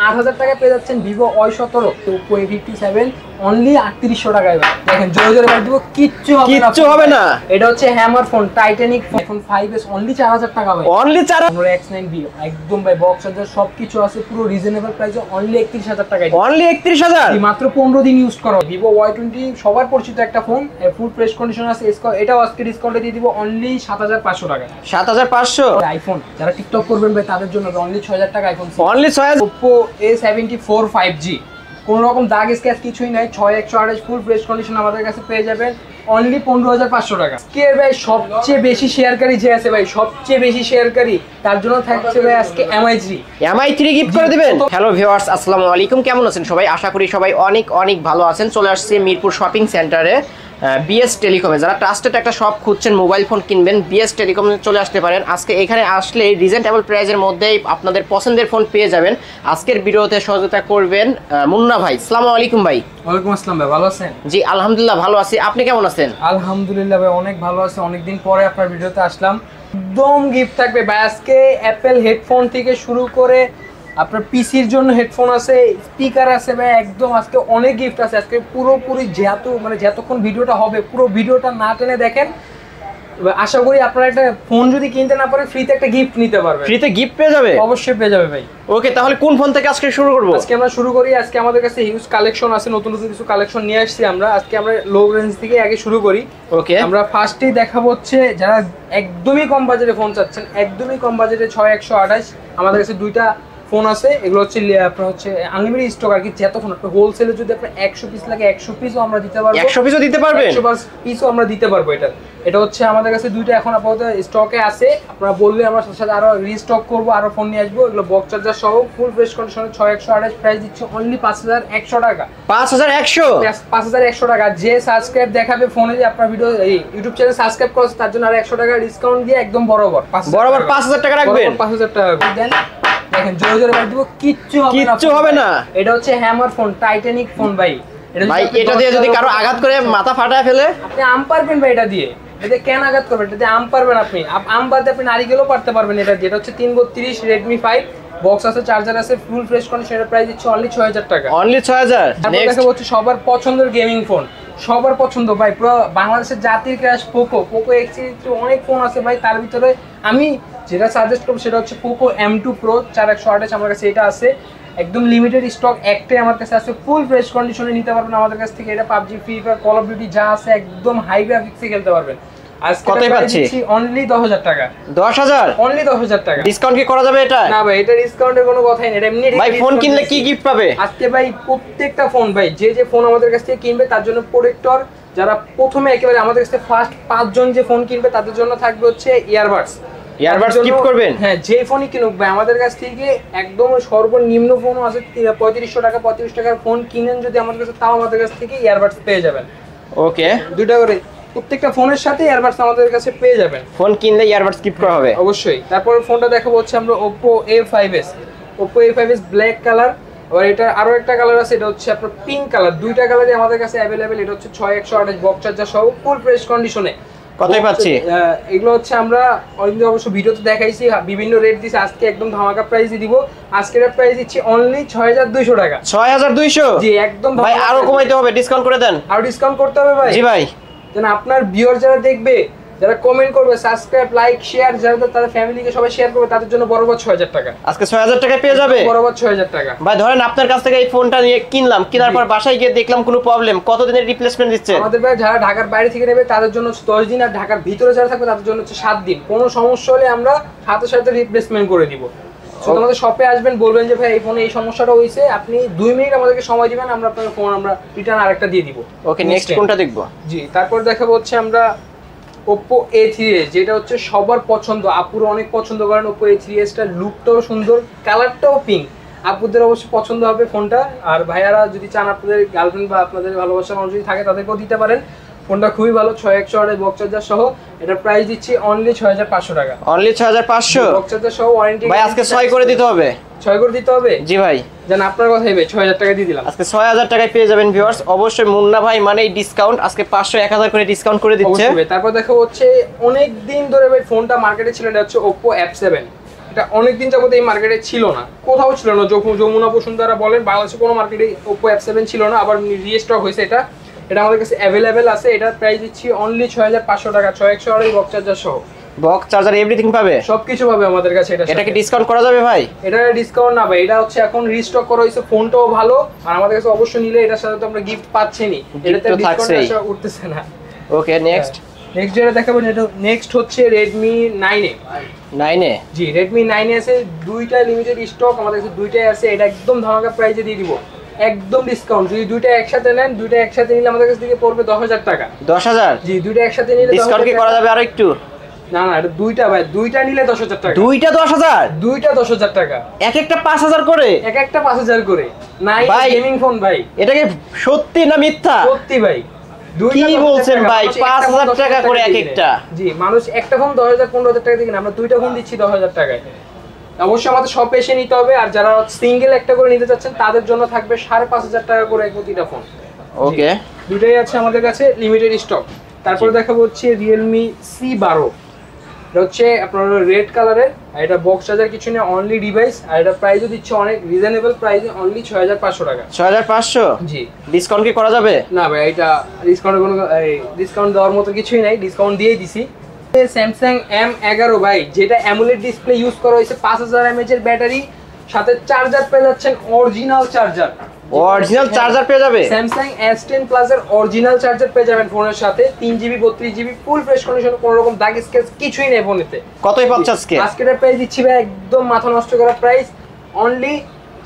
8,000 টাকায় পেয়ে যাচ্ছেন Vivo Y17 Oppo A57 only 3800 টাকায় ভাই। দেখেন জোরে জোরে ভাই দিব, কিচ্ছু হবে না। এটা হচ্ছে hammer phone, Titanic phone 5s only 4000 টাকা ভাই। অনলি 4000 X9B একদম ভাই বক্স চার্জার সবকিছু আছে, পুরো রিজনেবল প্রাইসে অনলি 31000 টাকায়। অনলি 31000 মাত্র 15 দিন ইউজ করো। Vivo Y20 সবার পরিচিত একটা ফোন, ফুল ফ্রেশ কন্ডিশন আছে। এটাও আজকে ডিসকাউন্টে দিয়ে দিব অনলি 7500 টাকা। 7500 আইফোন যারা টিকটক করবেন ভাই তাদের জন্য অনলি 6000 টাকা iPhone. Only 6000 Oppo A74 5G, কোনো রকম দাগ স্ক্র্যাচ কিছুই নাই, 6128 ফুল ফ্রেশ কন্ডিশন আমাদের কাছে পেয়ে যাবেন অনলি 15500 টাকা। কে ভাই সবচেয়ে বেশি শেয়ারকারী যে আছে ভাই, সবচেয়ে বেশি শেয়ারকারী তার জন্য থাকছে ভাই আজকে MI3 গিফট করে দিবেন। হ্যালো ভিউয়ার্স, আসসালামু আলাইকুম। কেমন আছেন সবাই? আশা করি সবাই অনেক অনেক ভালো আছেন। চলে আসছে মিরপুর শপিং সেন্টারে বিএস টেলিকমে। যারা ট্রাস্টেড একটা শপ খুঁজছেন, মোবাইল ফোন কিনবেন, বিএস টেলিকমে চলে আসতে পারেন। আজকে এখানে আসলে রিজনেবল প্রাইসের মধ্যেই আপনাদের পছন্দের ফোন পেয়ে যাবেন। আজকের ভিডিওতে সহযোগিতা করবেন মুন্না ভাই। আসসালামু আলাইকুম ভাই। ওয়ালাইকুম আসসালাম ভাই, ভালো আছেন? জি আলহামদুলিল্লাহ ভালো আছি, আপনি কেমন আছেন? আলহামদুলিল্লাহ ভাই অনেক ভালো আছি, অনেকদিন পরে আপনার ভিডিওতে আসলাম। একদম গিফট থাকবে ভাই আজকে, অ্যাপেল হেডফোন থেকে শুরু করে আপনার পিসির জন্য হেডফোন আছে, স্পিকার আছে ভাই, একদম আজকে অনেক গিফট আছে। আজকে পুরোপুরি যতক্ষণ ভিডিওটা হবে পুরো ভিডিওটা না টেনে দেখেন। আশা করি আপনারা একটা ফোন যদি কিনতে না পারেন ফ্রিতে একটা গিফট নিতে পারবেন। ফ্রিতে গিফট পেয়ে যাবে? অবশ্যই পেয়ে যাবে ভাই। ওকে, তাহলে কোন ফোন থেকে আজকে শুরু করব? আজকে আমরা শুরু করি। আজকে আমাদের কাছে হিউজ কালেকশন আছে, নতুন নতুন কিছু কালেকশন নিয়ে আসছি আমরা। আজকে আমরা লো রেঞ্জ থেকে আগে শুরু করি। ওকে, আমরা ফার্স্টেই দেখাবো হচ্ছে যারা একদমই কম বাজেটে ফোন চাচ্ছেন, একদমই কম বাজেটে 6128 আমাদের কাছে দুইটা ফোন আছে। এগুলো হচ্ছে আপনার হচ্ছে আনলিমিটেড স্টক আর কি। যত ফোন আপনি হোলসেলে যদি আপনার 100 পিস লাগে 100 পিসও আমরা দিতে পারবো। 100 পিসও দিতে পারবেন? 100 পিসও আমরা দিতে পারবো। এটা হচ্ছে আমাদের কাছে দুইটা এখন আপাতত স্টকে আছে। আপনারা বললে আমরা সাথে সাথে আরো রিস্টক করব, আরো ফোন নিয়ে আসবো। এগুলো বক্স চার্জার সহ ফুল ফ্রেশ কন্ডিশনে 6128 প্রাইস দিচ্ছে অনলি 5100 টাকা। 5100 টাকা। যে সাবস্ক্রাইব দেখাবে ফোনে, যে আপনার ভিডিও এই ইউটিউব চ্যানেল সাবস্ক্রাইব করছে তার জন্য আর 100 টাকা ডিসকাউন্ট দিয়ে একদম বরাবর 5000 টাকা রাখবেন। 5000 টাকা দেন। দেখেন জোরে জোরে বাড়ি দিব, কিচ্ছু হবে না। এটা হচ্ছে হ্যামার ফোন, টাইটানিক ফোন ভাই। ভাই এটা দিয়ে যদি কারো আঘাত করে মাথা ফাটায় ফেলে, আপনি আম পারবেন ভাই এটা দিয়ে? এতে কেন আঘাত করবেন? এটা দিয়ে আম পারবেন আপনি। আম বাদে আপনি নারিকেলও পারতে পারবেন এটা দিয়ে। এটা হচ্ছে 332 Redmi 5 বক্স আছে, চার্জার আছে, ফুল ফ্রেশ কন্ডিশনের প্রাইস দিচ্ছে অনলি 6000 টাকা। অনলি 6000। তারপর দেখা হচ্ছে সবার পছন্দের গেমিং ফোন, সবার পছন্দ ভাই, পুরো বাংলাদেশের জাতির ক্রাশ পোকো X3 অনেক ফোন আছে ভাই। তার ভিতরে আমি যেটা সাজেস্ট করব সেটা হচ্ছে পোকো M2 Pro 4128 আমার কাছে এটা আছে। একদম লিমিটেড স্টক, একটাই আমার কাছে আছে, ফুল ফ্রেশ কন্ডিশনে নিতে পারবেন আমাদের কাছ থেকে। এটা PUBG, free fire, call of duty যা আছে একদম হাই গ্রাফিক্সে খেলতে পারবেন। আজকে কতই পাচ্ছি? অনলি 10000 টাকা। 10000? অনলি 10000 টাকা। ডিসকাউন্ট কি করা যাবে এটা? না ভাই, এটা ডিসকাউন্টের কোনো কথাই নেই। এমনি ভাই ফোন কিনলে কি গিফট পাবে আজকে ভাই? প্রত্যেকটা ফোন ভাই, যে ফোন আমাদের কাছ থেকে কিনবে তার জন্য প্রোটেক্টর। যারা প্রথমে একেবারে আমাদের কাছ থেকে ফার্স্ট 5 জন যে ফোন কিনবে তাদের জন্য থাকবে হচ্ছে ইয়ারবাডস গিফট করবেন। হ্যাঁ, যে ফোনই কিনুক ভাই আমাদের কাছ থেকে, একদম সর্বনিম্ন ফোনও আছে 3500 টাকা 35 টাকার ফোন কিনেন যদি আমাদের কাছে, তাও আমাদের কাছ থেকে ইয়ারবাডস পেয়ে যাবেন। ওকে, দুইটা করে প্রত্যেকটা ফোনের সাথে ইয়ারবাডস আমাদের কাছে পেয়ে যাবেন। ফোন কিনলে ইয়ারবাডস গিফট করা হবে অবশ্যই। তারপর ফোনটা দেখাবো হচ্ছে আমরা Oppo A5s ব্ল্যাক কালার। আর এটা আরো একটা কালার আছে, এটা হচ্ছে আপনার পিঙ্ক কালার। দুইটা কালারই আমাদের কাছে अवेलेबल। এটা হচ্ছে 6128 বক্স চার্জার সহ ফুল ফ্রেশ কন্ডিশনে। কতই পাচ্ছি? এগুলো হচ্ছে আমরা অলরেডি অবশ্য ভিডিওতে দেখাইছি, বিভিন্ন রেট দিছি। আজকে একদম ধামাকা প্রাইসই দিব। আজকের প্রাইস দিচ্ছি অনলি 6200 টাকা। 6200? জি একদম। ভাই আরো কমাইতে হবে, ডিসকাউন্ট করে দেন। আর ডিসকাউন্ট করতে হবে ভাই? জি ভাই। যেন আপনার ভিউয়ার যারা দেখবে, যারা কমেন্ট করবে, সাবস্ক্রাইব, লাইক, শেয়ার, যারা তাদের ফ্যামিলিকে সবাই শেয়ার করবে, তাদের জন্য বরাবর 6000 টাকা। আজকে 6000 টাকায় পেয়ে যাবে? বরাবর 6000 টাকা। ভাই ধরেন আপনার কাছ থেকে এই ফোনটা নিয়ে কিনলাম, কেনার পর বাসায় গিয়ে দেখলাম কোনো প্রবলেম, কত দিনের রিপ্লেসমেন্ট দিচ্ছে? আমাদের ভাই যারা ঢাকার বাইরে থেকে নেবে তাদের জন্য 10 দিন, আর ঢাকার ভিতরে যারা থাকবে তাদের জন্য হচ্ছে 7 দিন। কোনো সমস্যা হলে আমরা সাথে সাথে রিপ্লেসমেন্ট করে দিব। শুধু আমাদের শপে আসবেন, বলবেন যে ভাই এই ফোনে এই সমস্যাটা হয়েছে, আপনি 2 মিনিট আমাদেরকে সময় দিবেন, আমরা আপনার ফোন আমরা রিটার্ন আরেকটা দিয়ে দিব। ওকে, নেক্সট কোনটা দেখবো? জি, তারপর দেখাবো হচ্ছে আমরা Oppo A3s, যেটা হচ্ছে সবার পছন্দ, আপুরা অনেক পছন্দ করেন। Oppo A3s টার লুকটাও সুন্দর, কালারটাও পিঙ্ক। আপুদের অবশ্যই পছন্দ হবে ফোনটা। আর ভাইয়ারা যদি চান, আপনাদের গার্লফ্রেন্ড বা আপনাদের ভালোবাসার মানুষ যদি থাকে তাদেরকেও দিতে পারেন। ফোনটা খুবই ভালো, 6128 বক্স চার্জার সহ। এটা প্রাইস দিচ্ছি অনলি 6500 টাকা। অনলি 6500 বক্স চার্জার সহ, ওয়ারেন্টি। ভাই আজকে 6 করে দিতে হবে। 6 করে দিতে হবে? জি ভাই। জান আপনার কথাই ভাই, 6000 টাকা দিয়ে দিলাম। আজকে 6000 টাকায় পেয়ে যাবেন ভিউয়ার্স। অবশ্যই মুন্না ভাই মানে ডিসকাউন্ট, আজকে 500 1000 করে ডিসকাউন্ট করে দিচ্ছে। তারপর দেখো হচ্ছে অনেক দিন ধরে ভাই ফোনটা মার্কেটে ছিল, এটা হচ্ছে Oppo F7। এটা অনেকদিন যাবত এই মার্কেটে ছিল না, কোথাও ছিল না। যমুনা বসুন্ধরা বলেন, বাংলাদেশে কোনো মার্কেটে Oppo F7 ছিল না, আবার রিস্টক হয়েছে। এটা আমাদের কাছে অ্যাভেলেবেল আছে। এটার প্রাইস দিচ্ছি অনলি 6500 টাকা, 6128 বক্স চার্জার সহ। বক্স চার্জার এভরিথিং পাবে, সবকিছু পাবে আমাদের কাছে। এটা কি ডিসকাউন্ট করা যাবে ভাই? এটা ডিসকাউন্ট না ভাই, এটা হচ্ছে এখন রিস্টক করা হয়েছে। ফোনটাও ভালো, আর আমাদের কাছে অবশ্যই নিলে এটার সাথে তো আমরা গিফট পাচ্ছেনই, এটাতে ডিসকাউন্ট আসা উঠতেছে না। ওকে নেক্সট যেটা দেখাবো, এটা নেক্সট হচ্ছে Redmi 9A। 9A জি, Redmi 9A আছে, দুইটা লিমিটেড স্টক আমাদের কাছে, দুইটাই আছে। এটা একদম ধামাকা প্রাইসে দিয়ে দিব, একদম ডিসকাউন্ট। যদি দুইটা একসাথে নেন, দুইটা একসাথে নিলে আমাদের কাছ থেকে পড়বে 10000 টাকা। 10000? জি, দুইটা একসাথে নিলে ডিসকাউন্ট কি করা যাবে আরো একটু? না এটা দুইটা ভাই, দুইটা নিলে 10000 টাকা। দুইটা 10000? দুইটা 10000 টাকা, এক একটা 5000 করে, এক একটা 5000 করে। নাই গেমিং ফোন ভাই, এটা কি সত্যি না মিথ্যা? সত্যি ভাই, কি বলছেন ভাই? 5000 টাকা করে এক একটা? জি, মানুষ একটা ফোন 10000-15000 টাকা দিয়ে, আমরা দুইটা ফোন দিচ্ছি 10000 টাকায়। অবশ্যই আমাদের শপে এসে নিতে হবে, আর যারা সিঙ্গেল একটা করে নিতে চাচ্ছেন তাদের জন্য থাকবে 5500 টাকা করে প্রতিটা ফোন। ওকে, দুটাই আছে আমাদের কাছে লিমিটেড স্টক। তারপরে দেখাবো হচ্ছে Realme C12। এটা হচ্ছে আপনার রেড কালারের, আর এটা বক্স চার্জার কিছু নেই, অনলি ডিভাইস। আর এটা প্রাইসও দিচ্ছে অনেক রিজনেবল প্রাইসে, অনলি 6500 টাকা। 6500? জি। ডিসকাউন্ট কি করা যাবে? না ভাই, এটা ডিসকাউন্টের কোনো ডিসকাউন্ট দেওয়ার মতো কিছুই নাই, ডিসকাউন্ট দিয়েই দিছি। Samsung M11 ভাই, যেটা অ্যামোলেড ডিসপ্লে ইউজ করা হয়েছে, 5000 mAh এর ব্যাটারি, সাথে চার্জার পেয়ে যাচ্ছেন অরিজিনাল চার্জার। অরিজিনাল চার্জার পেয়ে যাবে? Samsung S10 Plus এর অরিজিনাল চার্জার পেয়ে যাবেন ফোনের সাথে, 3GB 32GB full fresh condition, কোনো রকম দাগ স্কেচ কিছুই নেই ফোনেতে। কতই পাচ্ছে আজকে? আজকের প্রাইস দিচ্ছি ভাই একদম মাথা নষ্ট করা প্রাইস, অনলি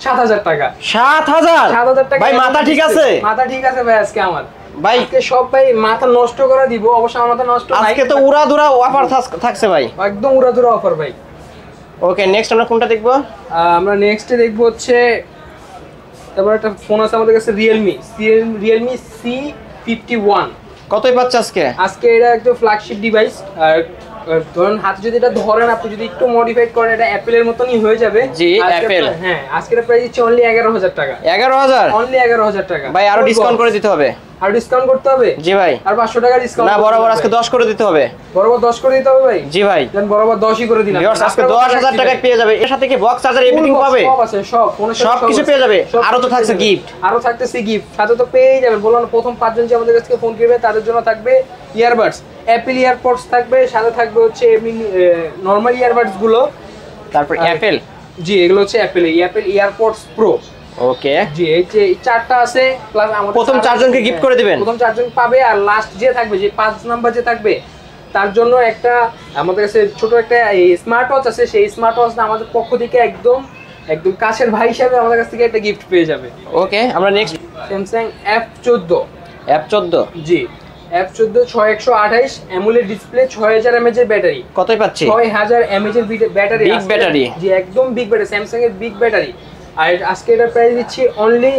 7000 টাকা। 7000 টাকা? ভাই মাথা ঠিক আছে? মাথা ঠিক আছে ভাই, আজকে আমার ভাই আজকে সব ভাই মাথা নষ্ট করে দিব। অবশ্য আমার মাথা নষ্ট নাই, আজকে তো উড়াধুরা অফার থাকছে ভাই, একদম উড়াধুরা অফার ভাই। ওকে নেক্সট আমরা কোনটা দেখবো? আমরা নেক্সটে দেখবো হচ্ছে, তারপর একটা ফোন আছে আমাদের কাছে Realme C51। কতই পাচ্ছে আজকে? এটা একদম ফ্ল্যাগশিপ ডিভাইস। আর ধরুন হাতে যদি এটা ধরেন, আপনি যদি একটু মডিফাইড করেন, এটা অ্যাপেলের মতনই হয়ে যাবে। জি, অ্যাপেল। হ্যাঁ, আজকের প্রাইস দিচ্ছে অনলি 11000 টাকা। 11000? অনলি 11000 টাকা ভাই, আরো ডিসকাউন্ট করে দিতে হবে। আর ডিসকাউন্ট করতে হবে? জি ভাই। আর 500 টাকা ডিসকাউন্ট? না, বরাবর আজকে 10 করে দিতে হবে। বরাবর 10 করে দিতে হবে ভাই? জি ভাই। দেন বরাবর 10ই করে দিলাম। ভিউয়ার্স, আজকে 10000 টাকায় পেয়ে যাবে। এর সাথে কি বক্স চার্জার এভরিথিং পাবে? সব আছে, সব ফোনের সাথে সব কিছু পেয়ে যাবে। আরো তো থাকছে গিফট। আরো থাকতেছে গিফট, সাথে তো পেয়েই যাবেন। বললাম প্রথম 5 জন যে আমাদের কাছ থেকে ফোন কিনবে তাদের জন্য থাকবে ইয়ারবাডস, অ্যাপেল ইয়ারপডস থাকবে, সাথে থাকবে হচ্ছে নরমাল ইয়ারবাডস গুলো। তারপর অ্যাপেল? জি, এগুলো হচ্ছে অ্যাপেল ইয়ারপডস প্রো। ওকে, জি, এই যে 4টা আছে, প্লাস আমাদের প্রথম 4 জনকে গিফট করে দিবেন। প্রথম 4 জন পাবে, আর লাস্ট যে থাকবে, যে 5 নাম্বার যে থাকবে, তার জন্য একটা আমাদের কাছে ছোট একটা স্মার্ট ওয়াচ আছে। সেই স্মার্ট ওয়াচটা আমাদের পক্ষ থেকে একদম কাছের ভাই হিসাবে আমাদের কাছ থেকে একটা গিফট পেয়ে যাবে। ওকে, আমরা নেক্সট Samsung F14। জি, F14 6128 অ্যামোলেড ডিসপ্লে, 6000 mAh এর ব্যাটারি। কতই পাচ্ছি? 6000 mAh এর ব্যাটারি, বিগ ব্যাটারি। জি, একদম বিগ ব্যাটারি, স্যামসাং এর বিগ ব্যাটারি। আর আজকে এটার প্রাইস দিচ্ছি অনলি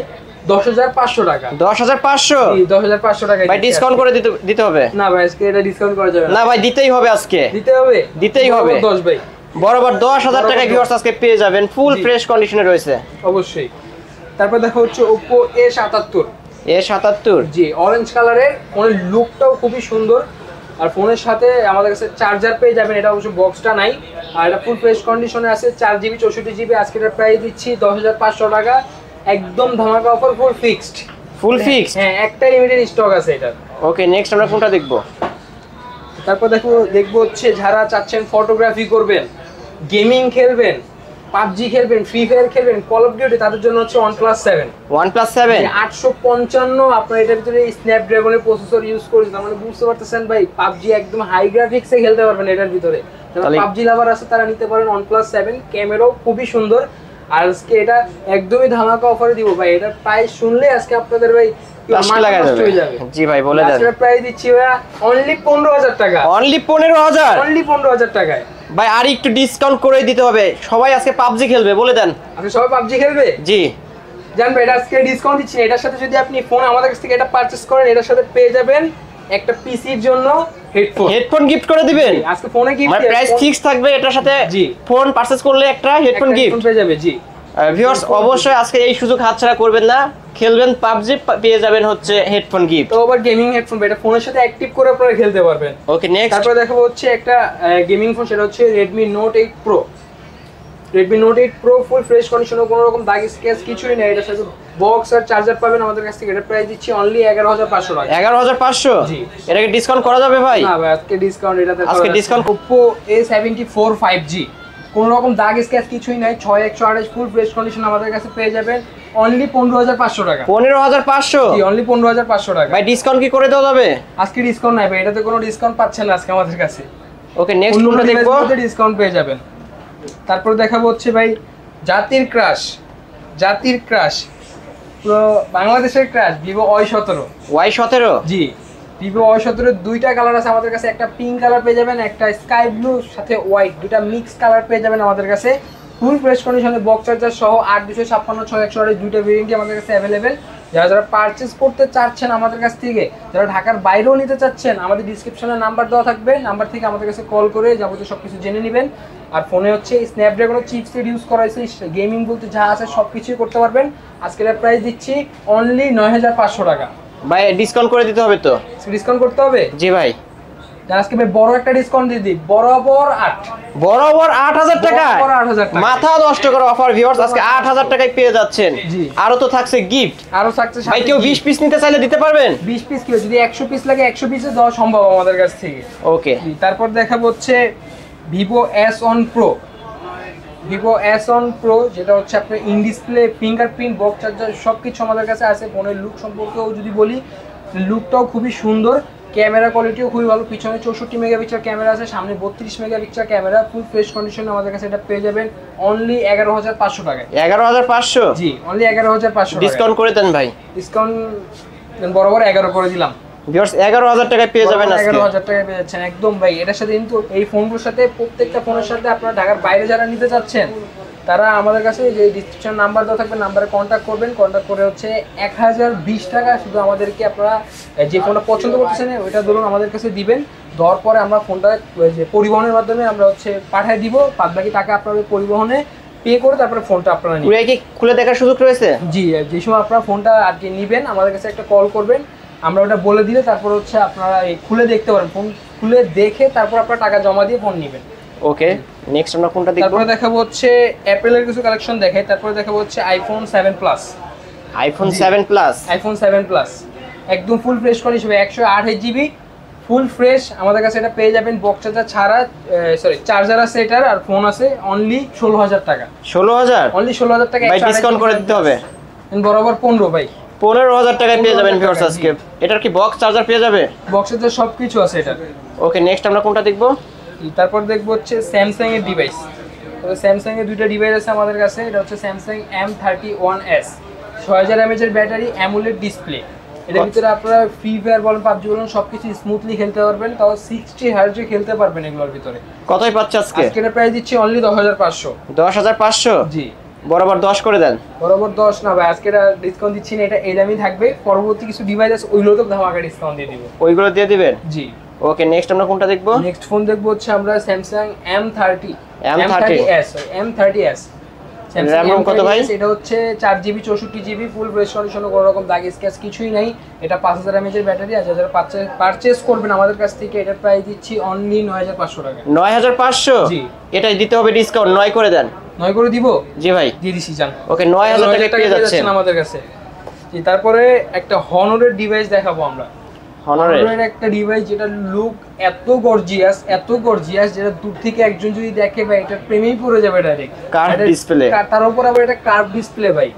10500 টাকা। 10500? জি, 10500 টাকা। ভাই ডিসকাউন্ট করে দিতে হবে? না ভাই, আজকে এটা ডিসকাউন্ট করা যাবে না। না ভাই, দিতেই হবে আজকে। দিতেই হবে। 10 ভাই, বরাবর 10000 টাকা ভিউয়ার্স আজকে পেয়ে যাবেন, ফুল ফ্রেশ কন্ডিশনে রয়েছে। অবশ্যই। তারপর দেখো হচ্ছে Oppo A77। জি, অরেঞ্জ কালারের, ফোনের লুকটাও খুবই সুন্দর। আর ফোনের সাথে আমাদের কাছে চার্জার পেয়ে যাবেন, এটা অবশ্য বক্সটা নাই। আর এটা ফুল ফ্রেশ কন্ডিশনে আছে, 4GB 64GB। আজকে এটার প্রাইস দিচ্ছি 10500 টাকা, একদম ধামাকা অফার, ফুল ফিক্সড। হ্যাঁ, একটা লিমিটেড স্টক আছে এটা। ওকে, নেক্সট আমরা কোনটা দেখবো? তারপর দেখবো হচ্ছে যারা চাচ্ছেন ফটোগ্রাফি করবেন, গেমিং খেলবেন, PUBG খেলবেন, ফ্রি ফায়ার খেলবেন, কল অফ ডিউটি, তাদের জন্য হচ্ছে OnePlus 7। 855 আপনার এটার ভিতরে স্ন্যাপড্রাগনের প্রসেসর ইউজ করেছে, তার মানে বুঝতে পারতেছেন ভাই, PUBG একদম হাই গ্রাফিক্সে খেলতে পারবেন এটার ভিতরে। যারা PUBG লাভার আছে তারা নিতে পারেন OnePlus 7। ক্যামেরাও খুবই সুন্দর। আর আজকে এটা একদমই ধামাকা অফারে দিব ভাই। এটার প্রাইস শুনলে আজকে আপনাদের ভাই জি ভাই, বলে দেন। আজকের প্রাইস দিচ্ছি ভাই অনলি 15000 টাকা। অনলি 15000? অনলি 15000 টাকায়। ভাই আর একটু ডিসকাউন্ট করে দিতে হবে, সবাই আজকে PUBG খেলবে, বলে দেন। আপনি সবাই PUBG খেলবে? জি, জানবে এটা আজকে ডিসকাউন্ট দিচ্ছি। এটার সাথে যদি আপনি ফোন আমাদের কাছ থেকে এটা পারচেজ করেন, এটার সাথে পেয়ে যাবেন একটা পিসির জন্য হেডফোন গিফট করে দিবেন। আজকে ফোনে গিফট, মানে প্রাইস ফিক্স থাকবে, এটার সাথে জি, ফোন পারচেজ করলে একটা হেডফোন গিফট পেয়ে যাবে। জি ভিউয়ার্স, অবশ্যই আজকে এই সুযোগ হাতছাড়া করবেন না। খেলবেন PUBG, পেয়ে যাবেন হচ্ছে হেডফোন গিফট। তো আবার গেমিং হেডফোন, এটা ফোনের সাথে অ্যাক্টিভ করে আপনারা খেলতে পারবেন। ওকে, নেক্সট। তারপর দেখাবো হচ্ছে একটা গেমিং ফোন, সেটা হচ্ছে Redmi Note 8 Pro। Redmi Note 8 Pro full fresh কন্ডিশনে, কোনো রকম দাগ স্ক্র্যাচ কিছুই নেই। এটার সাথে বক্স আর চার্জার পাবেন আমাদের কাছ থেকে। এটার প্রাইস দিচ্ছি অনলি 11500 টাকা। 11500? জি। এটাকে ডিসকাউন্ট করা যাবে ভাই? না ভাই, আজকে ডিসকাউন্ট এটাতে আজকে ডিসকাউন্ট। Oppo A74 5G, কোনো রকম দাগ স্ক্র্যাচ কিছুই নাই, 6128 ফুল ফ্রেশ কন্ডিশন আমাদের কাছে পেয়ে যাবেন অনলি 15500 টাকা। 15500? জি, অনলি 15500 টাকা। ভাই ডিসকাউন্ট কি করে দেওয়া যাবে? আজকে ডিসকাউন্ট নাই ভাই, এটাতে কোনো ডিসকাউন্ট পাচ্ছেন না আজকে আমাদের কাছে। ওকে, নেক্সট কোনটা দেখবো? ডিসকাউন্ট পেয়ে যাবেন। তারপর দেখাবো হচ্ছে ভাই জাতির ক্রাশ, জাতির ক্রাশ, পুরো বাংলাদেশের ক্রাশ, Vivo Y17। Y17? জি, Vivo Y17 দুইটা কালার আছে আমাদের কাছে, একটা পিঙ্ক কালার পেয়ে যাবেন, একটা স্কাই ব্লু সাথে হোয়াইট, দুইটা মিক্স কালার পেয়ে যাবেন আমাদের কাছে। ফুল ফ্রেশ কন্ডিশনে বক্স চার্জার সহ 8256 6128 দুইটা ভেরিয়েন্টই আমাদের কাছে অ্যাভেলেবেল। যারা যারা পারচেজ করতে চাচ্ছেন আমাদের কাছ থেকে, যারা ঢাকার বাইরেও নিতে চাচ্ছেন, আমাদের ডিসক্রিপশনে নাম্বার দেওয়া থাকবে, নাম্বার থেকে আমাদের কাছে কল করে যাবতীয় সব কিছু জেনে নেবেন। আর ফোনে হচ্ছে স্ন্যাপড্রাগন চিপসেট ইউজ করা হয়েছে, গেমিং বলতে যা আছে সব কিছুই করতে পারবেন। আজকের প্রাইস দিচ্ছি অনলি 9500 টাকা। ভাই ডিসকাউন্ট করে দিতে হবে তো? ডিসকাউন্ট করতে হবে? জি ভাই। আজকে ভাই বড় একটা ডিসকাউন্ট দিয়ে দিই, বরাবর 8, বরাবর 8000 টাকা। বরাবর 8000 টাকা। মাথা নষ্ট করা অফার ভিউয়ার্স, আজকে 8000 টাকায় পেয়ে যাচ্ছেন। জি। আরো তো থাকছে গিফট। আরো থাকছে ভাই কেউ 20 পিস নিতে চাইলে দিতে পারবেন? 20 পিস কি, যদি 100 পিস লাগে 100 পিসে দেওয়া সম্ভব আমাদের কাছ থেকে। ওকে। তারপর দেখাবো হচ্ছে Vivo S1 Pro, Vivo S1 Pro, যেটা হচ্ছে আপনার in display, fingerprint, box charger সবকিছু আমাদের কাছে আছে। ফোনের লুক সম্পর্কেও যদি বলি, লুকটাও খুবই সুন্দর, ক্যামেরা কোয়ালিটিও খুবই ভালো। পিছনে 64 মেগাপিক্সেল ক্যামেরা আছে, সামনে 32 মেগাপিক্সেল ক্যামেরা, ফুল ফ্রেশ কন্ডিশনে আমাদের কাছে এটা পেয়ে যাবেন অনলি 11500 টাকায়। 11500? জি, অনলি 11500। ডিসকাউন্ট করে দেন ভাই। ডিসকাউন্ট বরাবর 11 করে দিলাম। ভিউয়ার্স 11000 টাকায় পেয়ে যাবেন আজকে। 11000 টাকায় পেয়ে যাচ্ছেন একদম ভাই। এটার সাথে কিন্তু এই ফোনগুলোর সাথে প্রত্যেকটা ফোনের সাথে আপনারা ঢাকার বাইরে যারা নিতে চাচ্ছেন, তারা আমাদের কাছে যে ডিসক্রিপশন নাম্বার দেওয়া থাকবে, নাম্বারে কন্ট্যাক্ট করবেন। কন্ট্যাক্ট করে হচ্ছে 1020 টাকা শুধু আমাদেরকে আপনারা যে ফোনটা পছন্দ করতেছেন ওইটা ধরুন আমাদের কাছে দিবেন। দেওয়ার পরে আমরা ফোনটা যে পরিবহনের মাধ্যমে আমরা হচ্ছে পাঠিয়ে দিব, বাদ বাকি টাকা আপনাদের পরিবহনে পে করে তারপরে ফোনটা আপনারা নিবেন। কি খুলে দেখার সুযোগ রয়েছে? জি, যে সময় আপনারা ফোনটা আর কি নিবেন আমাদের কাছে একটা কল করবেন, আমরা ওটা বলে দিলে তারপর হচ্ছে আপনারা এই খুলে দেখতে পারেন, ফোন খুলে দেখে তারপর আপনারা টাকা জমা দিয়ে ফোন নেবেন। ওকে, নেক্সট আমরা কোনটা দেখব? তারপরে দেখাবো হচ্ছে অ্যাপেলের কিছু কালেকশন দেখাই। তারপরে দেখাবো হচ্ছে iPhone 7 Plus, iPhone 7 Plus, iPhone 7 Plus একদম full fresh condition, 128 GB full fresh আমাদের কাছে এটা পেয়ে যাবেন। বক্স চার্জার ছাড়া, সরি চার্জার আছে এটার, আর ফোন আছে অনলি 16000 টাকা। 16000? অনলি 16000 টাকা। ভাই ডিসকাউন্ট করে দিতে হবে। বরাবর 15 ভাই। 15000 টাকায় পেয়ে যাবেন ভিউয়ার্স আজকে। এটার কি বক্স চার্জার পেয়ে যাবে? বক্স চার্জার সবকিছু আছে এটা। ওকে, নেক্সট আমরা কোনটা দেখব? তারপর দেখবো হচ্ছে স্যামসাং এর ডিভাইস। তবে স্যামসাং এর দুইটা ডিভাইস আছে আমাদের কাছে। এটা হচ্ছে স্যামসাং M31s, 6000 mAh এর ব্যাটারি, অ্যামোলেড ডিসপ্লে। এটার ভিতরে আপনারা ফ্রি ফায়ার বলেন, পাবজি বলেন, সবকিছু স্মুথলি খেলতে পারবেন, তাও 60 হার্জে খেলতে পারবেন এগুলোর ভিতরে। কতই পাচ্ছে আজকে? আজকের প্রাইস দিচ্ছি অনলি 10500। 10500? জি। বরাবর 10 করে দেন। বরাবর 10 না ভাই, আজকে ডিসকাউন্ট দিচ্ছি না, এটা এই দামই থাকবে। পরবর্তী কিছু ডিভাইস আছে ওইগুলোতে ধামাকা ডিসকাউন্ট দিয়ে দিব। ওইগুলো দিয়ে দিবেন? জি। ওকে, নেক্সট আমরা কোনটা দেখব? নেক্সট ফোন দেখবো হচ্ছে আমরা স্যামসাং M30s, M30s। RAM কত ভাই? এটা হচ্ছে 4GB 64GB ফুল ফ্রেশ কন্ডিশনে, কোনো রকম দাগ স্ক্র্যাচ কিছুই নাই। এটা 5000 mAh এর ব্যাটারি আছে। যারা পারচেজ করবেন আমাদের কাছ থেকে, এটার প্রাইস দিচ্ছি অনলি 9500 টাকা। 9500? জি। এটাই দিতে হবে ডিসকাউন্ট, 9 করে দেন। 9 করে দিব? জি ভাই, দিয়ে দিছি জান। ওকে, 9000 টাকা পেয়ে যাচ্ছেন আমাদের কাছে। জি। তারপরে একটা হনরের ডিভাইস দেখাবো আমরা। হনরের একটা ডিভাইস যেটা লুক এত গর্জিয়াস, এত গর্জিয়াস, যেটা দূর থেকে একজন যদি দেখে ভাই এটা প্রেমেই পড়ে যাবে ডাইরেক্ট। কার্ভ ডিসপ্লে, তার উপর আবার এটা কার্ভ ডিসপ্লে ভাই।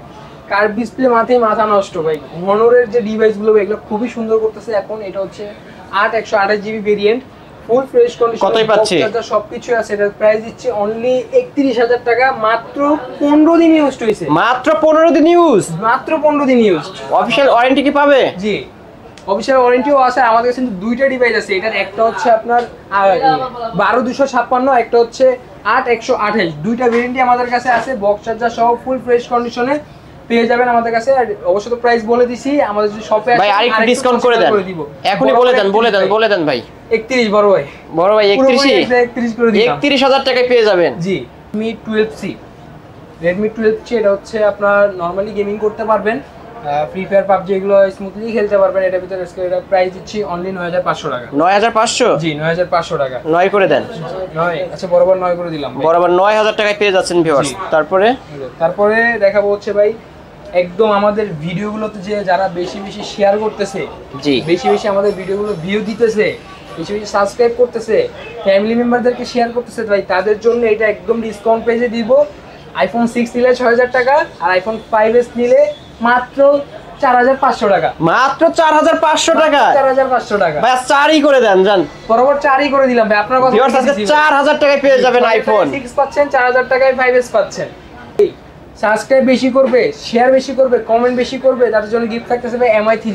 কার্ভ ডিসপ্লে মাথায় মাথা নষ্ট ভাই। হনরের যে ডিভাইসগুলো এগুলো খুবই সুন্দর করতেছে এখন। এটা হচ্ছে 128 GB variant, full fresh condition, কতই পাচ্ছি? সবকিছু আছে। এটার প্রাইস দিচ্ছে অনলি 31000 টাকা। মাত্র 15 দিন ইউজ হইছে। মাত্র 15 দিন ইউজ? মাত্র 15 দিন ইউজ। অফিশিয়াল ওয়ারেন্টি কি পাবে? জি, অফিশিয়াল ওয়ারেন্টিও আছে। আমাদের কাছে কিন্তু দুইটা ডিভাইস আছে। এটার একটা হচ্ছে আপনার 12256, একটা হচ্ছে 8128, দুইটা ভেরিয়েন্টই আমাদের কাছে আছে। বক্স চার্জার সহ ফুল ফ্রেশ কন্ডিশনে পেয়ে যাবেন আমাদের কাছে। আর অবশ্যই তো প্রাইস বলে দিছি, আমাদের যে শপে ভাই আরেকটু ডিসকাউন্ট করে দেন। এখনি বলে দেন ভাই। 31 বড় ভাই, 31 করে দিলাম। 31000 টাকায় পেয়ে যাবেন। জি। Redmi 12C, Redmi 12C এটা হচ্ছে আপনার নরমালি গেমিং করতে পারবেন। ফ্রি ফায়ার পাবজি এগুলো স্মুথলি খেলতে পারবেন। এটার ভিতরে এটা প্রাইস দিচ্ছি অনলি 9500 টাকা। 9500? জি 9500 টাকা। 9 করে দেন। 9 আচ্ছা বরাবর 9 করে দিলাম ভাই। বরাবর 9000 টাকায় পেয়ে যাচ্ছেন ভিউয়ার্স। তারপরে দেখাবো হচ্ছে ভাই একদম আমাদের ভিডিওগুলোতে যে যারা বেশি বেশি শেয়ার করতেছে, জি বেশি বেশি আমাদের ভিডিওগুলো ভিউ দিতেছে, বেশি বেশি সাবস্ক্রাইব করতেছে, ফ্যামিলি মেম্বারদেরকে শেয়ার করতেছে ভাই, তাদের জন্য এটা একদম ডিসকাউন্ট পেজে দিব। আইফোন 6 নিলে 6000 টাকা আর আইফোন 5s নিলে মাত্র 4500 টাকা। মাত্র 4500 টাকা? 4500 টাকা ভাই 4ই করে দেন জান। বরাবর 4ই করে দিলাম ভাই। আপনার কথা ভিউয়ার্স আজকে 4000 টাকায় পেয়ে যাবেন আইফোন 6 পাচ্ছেন, 4000 টাকায় 5s পাচ্ছেন। সাবস্ক্রাইব বেশি করবে, শেয়ার বেশি করবে, কমেন্ট বেশি করবে, তাদের জন্য গিফট থাকতেছে ভাই MI3।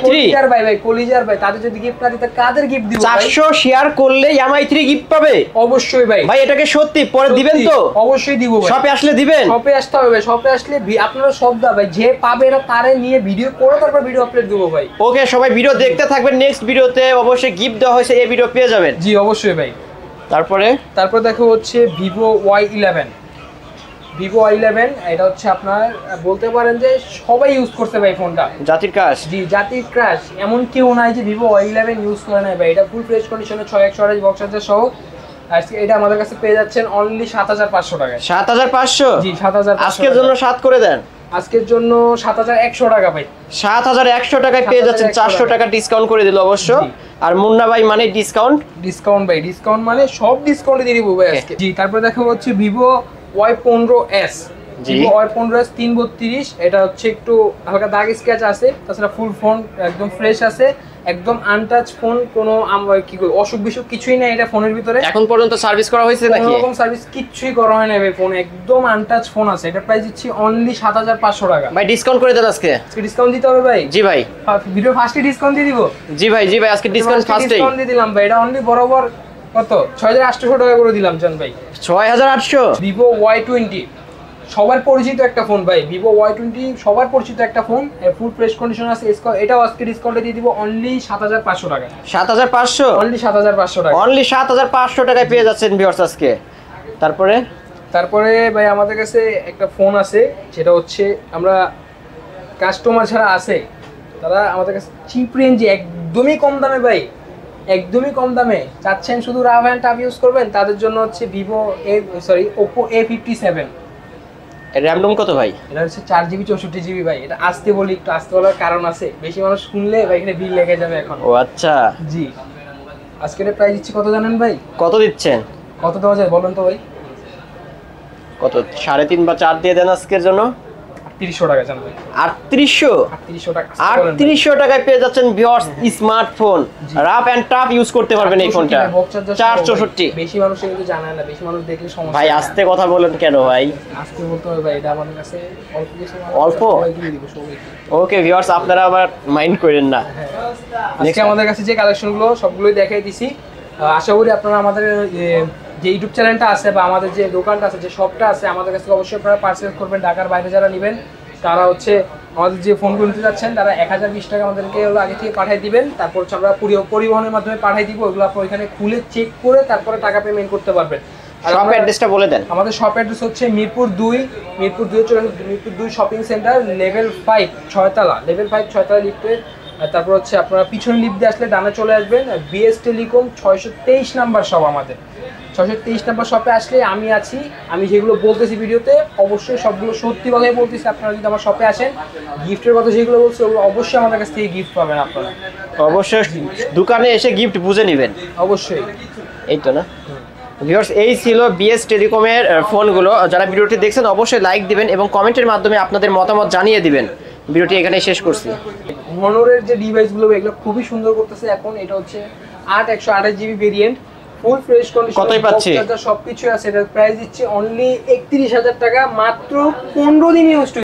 কলিজার ভাই কলিজার ভাই, তাদের যদি গিফট না দিতে কাদের গিফট দিব ভাই? 400 শেয়ার করলে MI3 গিফট পাবে? অবশ্যই ভাই। ভাই এটাকে সত্যি পরে দিবেন তো? অবশ্যই দিব ভাই। শপে আসলে দিবেন? শপে আসতে হবে ভাই। শপে আসলে আপনারা সব দা ভাই, যে পাবে এরা তারে নিয়ে ভিডিও করে তারপর ভিডিও আপলোড দেব ভাই। ওকে সবাই ভিডিও দেখতে থাকবেন, নেক্সট ভিডিওতে অবশ্যই গিফট দেওয়া হয়েছে, এই ভিডিও পেয়ে যাবেন। জি অবশ্যই ভাই। তারপর দেখো হচ্ছে Vivo Y11। Vivo Y11 এটা হচ্ছে আপনার বলতে পারেন যে সবাই ইউজ করতে ভাই ফোনটা। জাতির ক্রাশ। জি জাতির ক্রাশ। এমন কেউ নাই যে Vivo Y11 ইউজ করে নাই ভাই। এটা ফুল ফ্রেশ কন্ডিশনে 6128 বক্স চার্জার সহ। আজকে এটা আমাদের কাছে পেয়ে যাচ্ছেন অনলি 7500 টাকায়। 7500? জি 7500। আজকের জন্য 7 করে দেন। আজকের জন্য 7100 টাকা ভাই। 7100 টাকায় পেয়ে যাচ্ছেন। 400 টাকা ডিসকাউন্ট করে দিল অবশ্য। আর মুন্না ভাই মানে ডিসকাউন্ট ভাই, ডিসকাউন্ট মানে সব ডিসকাউন্টে দিয়ে দিব ভাই আজকে। জি তারপর দেখো হচ্ছে Vivo Y15s। Vivo Y15s 332। এটা হচ্ছে একটু হালকা দাগ স্ক্র্যাচ আছে, তাছাড়া ফুল ফোন একদম ফ্রেশ আছে, একদম আনটাচ ফোন, কোনো কি কই অসুখ বিসুখ কিছুই নাই এটা ফোনের ভিতরে। এখন পর্যন্ত সার্ভিস করা হয়েছে নাকি? কোনো রকম সার্ভিস কিছুই করা হয় না ভাই, ফোন একদম আনটাচ ফোন আছে। এটা প্রাইস দিচ্ছি অনলি 7500 টাকা। ভাই ডিসকাউন্ট করে দেন আজকে। ডিসকাউন্ট দিতে হবে ভাই? জি ভাই। ভিডিও ফার্স্টে ডিসকাউন্ট দিয়ে দিব। জি ভাই আজকে ডিসকাউন্ট ফার্স্টেই ডিসকাউন্ট দিয়ে দিলাম ভাই। এটা অনলি বরাবর কত 6800 টাকা করে দিলাম জান ভাই। 6800? Vivo Y20 সবার পরিচিত একটা ফোন ভাই। Vivo Y20 সবার পরিচিত একটা ফোন, ফুল ফ্রেশ কন্ডিশন আছে। এটাও আজকে ডিসকাউন্টে দিয়ে দিব অনলি 7500 টাকা। 7500? অনলি 7500 টাকা। অনলি 7500 টাকায় পেয়ে যাচ্ছেন ভিউয়ার্স আজকে। তারপরে ভাই আমাদের কাছে একটা ফোন আছে, যেটা হচ্ছে আমরা কাস্টমার যারা আছে তারা আমাদের কাছে চিপ রেঞ্জে একদমই কম দামে ভাই, একদমই কম দামে চাচ্ছেন শুধু রাফ অ্যান্ড টাফ ইউজ করবেন, তাদের জন্য হচ্ছে Oppo A57। র‍্যাম রোম কত ভাই? এটা হচ্ছে 4GB 64GB ভাই। এটা আসতে বলি, একটু আসতে বলার কারণ আছে, বেশি মানুষ শুনলে ভাই এখানে বিল লেগে যাবে এখন। ও আচ্ছা। জি আজকের প্রাইস দিচ্ছি কত জানেন ভাই? কত দিচ্ছেন? কত দেওয়া যায় বলেন তো ভাই? কত 3.5 বা 4 দিয়ে দেন আজকের জন্য। 3800 টাকা জান ভাই। 3800 টাকা। 3800 টাকায় পেয়ে যাচ্ছেন viewers smartphone, rough and tough use করতে পারবেন এই ফোনটা। 464। বেশি মানুষ কিন্তু জানে না, বেশি মানুষ দেখলে সমস্যা। ভাই আস্তে কথা বলেন কেন ভাই? আস্তে বলতে হবে ভাই, এটা আমাদের কাছে অল্প কিছু অল্প। সবাইকে। ওকে ভিউয়ার্স আপনারা আবার মাইন্ড করেন না। আজকে আমাদের কাছে যে কালেকশনগুলো সবগুলোই দেখাই দিছি। আশা করি আপনারা আমাদের যে ইউটিউব চ্যানেলটা আছে বা আমাদের যে দোকানটা আছে, যে শপটা আছে, আমাদের কাছে অবশ্যই আপনারা পারচেজ করবেন। ঢাকার বাইরে যারা নেবেন তারা হচ্ছে আমাদের যে ফোনগুলো নিতে যাচ্ছেন তারা 1020 টাকা আমাদেরকে আগে থেকে পাঠিয়ে দিবেন। তারপর হচ্ছে আমরা পরিবহনের মাধ্যমে পাঠিয়ে দিব। ওগুলো আপনি ওইখানে খুলে চেক করে তারপরে টাকা পেমেন্ট করতে পারবেন। শপ অ্যাড্রেসটা বলে দেন। আমাদের শপ অ্যাড্রেস হচ্ছে Mirpur 2 Mirpur 2 shopping centre, level 5 6তলা লিফটে। তারপর হচ্ছে আপনারা পিছনে লিফট দিয়ে আসলে ডানে চলে আসবেন। বিএস টেলিকম 623 নাম্বার শপ আমাদের। 623 নাম্বার শপে আসলে আমি আছি। আমি যেগুলো বলতেছি ভিডিওতে অবশ্যই সবগুলো সত্যি কথাই বলতেছি। আপনারা যদি আমার শপে আসেন, গিফটের কথা যেগুলো বলছি ওগুলো অবশ্যই আমাদের কাছ থেকে গিফট পাবেন আপনারা। অবশ্যই দোকানে এসে গিফট বুঝে নেবেন। অবশ্যই। এই তো না ভিউয়ার্স, এই ছিল বিএস টেলিকমের ফোনগুলো। যারা ভিডিওটি দেখছেন অবশ্যই লাইক দিবেন এবং কমেন্টের মাধ্যমে আপনাদের মতামত জানিয়ে দিবেন। ভিডিওটি এখানে শেষ করছি। হনরের যে ডিভাইসগুলো এগুলো খুবই সুন্দর করতেছে এখন। এটা হচ্ছে 128GB variant, full fresh condition, কতই পাচ্ছি সবকিছু আছে। এটার প্রাইস দিচ্ছে অনলি 31000 টাকা, মাত্র 15 দিন ইউজ।